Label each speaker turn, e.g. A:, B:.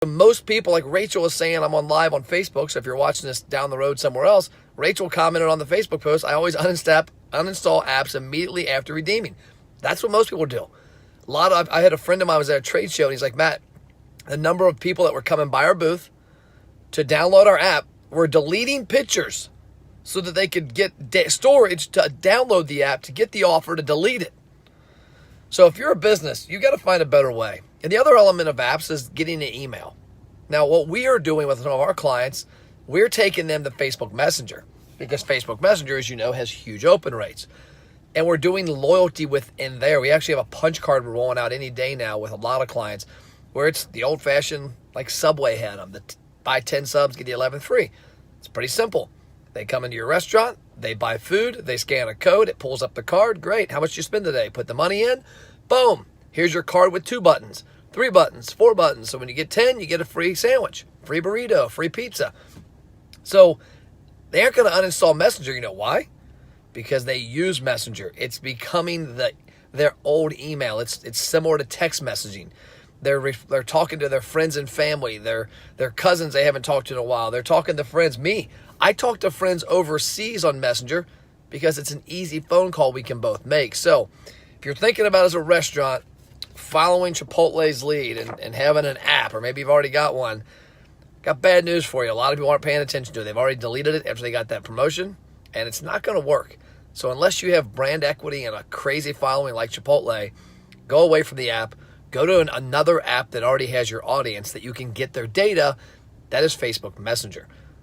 A: Most people, like Rachel was saying, I'm on live on Facebook, so if you're watching this down the road somewhere else, Rachel commented on the Facebook post, I always uninstall apps immediately after redeeming. That's what most people do. I had a friend of mine was at a trade show, and he's like, Matt, the number of people that were coming by our booth to download our app were deleting pictures so that they could get storage to download the app, to get the offer, to delete it. So if you're a business, you got to find a better way. And the other element of apps is getting an email. Now, what we are doing with some of our clients, we're taking them to Facebook Messenger, because Facebook Messenger, as you know, has huge open rates. And we're doing loyalty within there. We actually have a punch card we're rolling out any day now with a lot of clients, where it's the old-fashioned, like Subway had them, buy 10 subs, get the 11th free. It's pretty simple. They come into your restaurant, they buy food, they scan a code, it pulls up the card. Great. How much did you spend today? Put the money in. Boom. Here's your card with 2 buttons, 3 buttons, 4 buttons. So when you get 10, you get a free sandwich, free burrito, free pizza. So they aren't going to uninstall Messenger. You know why? Because they use Messenger. It's becoming their old email. It's similar to text messaging. They're talking to their friends and family, their cousins they haven't talked to in a while. They're talking to friends. I talk to friends overseas on Messenger because it's an easy phone call we can both make. So if you're thinking about as a restaurant following Chipotle's lead and having an app, or maybe you've already got one, got bad news for you. A lot of people aren't paying attention to it. They've already deleted it after they got that promotion, and it's not going to work. So unless you have brand equity and a crazy following like Chipotle, go away from the app. Go to another app that already has your audience that you can get their data. That is Facebook Messenger.